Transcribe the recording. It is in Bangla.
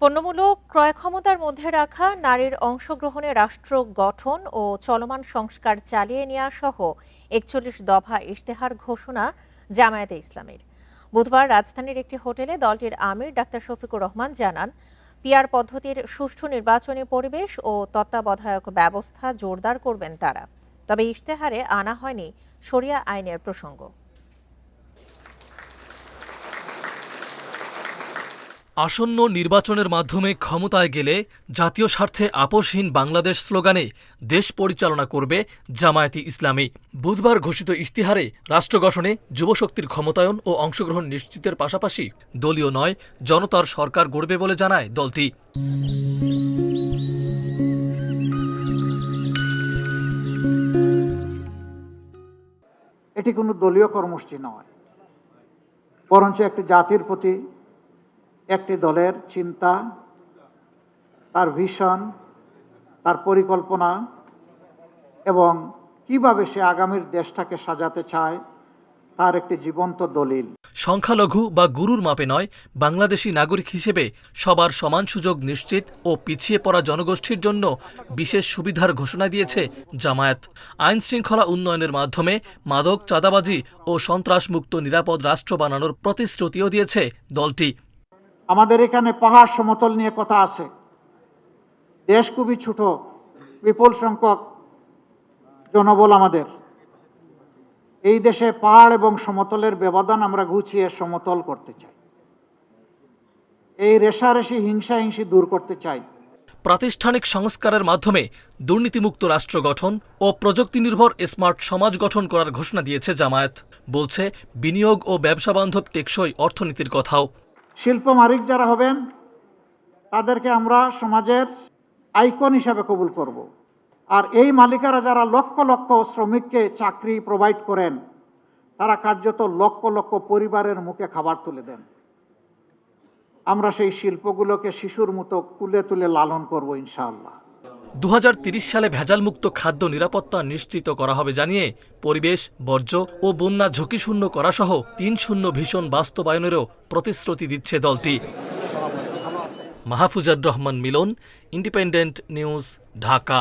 পণ্যমূলক ক্রয় ক্ষমতার মধ্যে রাখা, নারীর অংশগ্রহণে রাষ্ট্র গঠন ও চলমান সংস্কার চালিয়ে নেওয়া সহ ৪১ দফা ইশতেহার ঘোষণা জামায়াতে ইসলামীর। বুধবার রাজধানীর একটি হোটেলে দলটির আমির ডাক্তার শফিকুর রহমান জানান, পিআর পদ্ধতির সুষ্ঠু নির্বাচনী পরিবেশ ও তত্ত্বাবধায়ক ব্যবস্থা জোরদার করবেন তারা। তবে ইশতেহারে আনা হয়নি শরিয়া আইনের প্রসঙ্গ। আসন্ন নির্বাচনের মাধ্যমে ক্ষমতায় গেলে জাতীয় স্বার্থে আপোষহীন বাংলাদেশ স্লোগানে দেশ পরিচালনা করবে জামায়াতে ইসলামী। বুধবার ঘোষিত ইশতেহারে রাষ্ট্র গঠনে যুবশক্তির ক্ষমতায়ন ও অংশগ্রহণ নিশ্চিতের পাশাপাশি দলীয় নয়, জনতার সরকার গড়বে বলে জানায় দলটি। এটি কোনো দলীয় কর্মসূচি নয়, বরঞ্চ একটি জাতির প্রতি একটি দলের চিন্তা, তার ভিশন, তার পরিকল্পনা এবং কিভাবে সে আগামীর দেশটাকে সাজাতে চায় তার একটি জীবন্ত দলিল। সংখ্যালঘু বা গুরুর মাপে নয়, বাংলাদেশি নাগরিক হিসেবে সবার সমান সুযোগ নিশ্চিত ও পিছিয়ে পড়া জনগোষ্ঠীর জন্য বিশেষ সুবিধার ঘোষণা দিয়েছে জামায়াত। আইন শৃঙ্খলা উন্নয়নের মাধ্যমে মাদক, চাঁদাবাজি ও সন্ত্রাসমুক্ত নিরাপদ রাষ্ট্র বানানোর প্রতিশ্রুতিও দিয়েছে দলটি। আমাদের এখানে পাহাড় সমতল নিয়ে কথা আছে। দেশ খুবই ছোট, বিপুল সংখ্যক জনবল আমাদের। এই দেশে পাহাড় এবং সমতলের ব্যবধান আমরা ঘুচিয়ে সমতল করতে চাই। এই রেষারেষি হিংসা দূর করতে চাই। প্রাতিষ্ঠানিক সংস্কারের মাধ্যমে দুর্নীতিমুক্ত রাষ্ট্র গঠন ও প্রযুক্তি নির্ভর স্মার্ট সমাজ গঠন করার ঘোষণা দিয়েছে জামায়াত। বলছে বিনিয়োগ ও ব্যবসা বান্ধব টেকসই অর্থনীতির কথাও। শিল্প মালিক যারা হবেন তাদেরকে আমরা সমাজের আইকন হিসাবে কবুল করব। আর এই মালিকারা যারা লক্ষ লক্ষ শ্রমিককে চাকরি প্রোভাইড করেন, তারা কার্যত লক্ষ লক্ষ পরিবারের মুখে খাবার তুলে দেন। আমরা সেই শিল্পগুলোকে শিশুর মতো কুলে তুলে লালন করব ইনশাআল্লাহ। ২০৩০ সালে ভেজালমুক্ত খাদ্য নিরাপত্তা নিশ্চিত করা হবে জানিয়ে পরিবেশ, বর্জ্য ও বন্যা ঝুঁকিশূন্য করাসহ ৩-০ ভিশন বাস্তবায়নেরও প্রতিশ্রুতি দিচ্ছে দলটি। মাহফুজার রহমান মিলন, ইন্ডিপেন্ডেন্ট নিউজ, ঢাকা।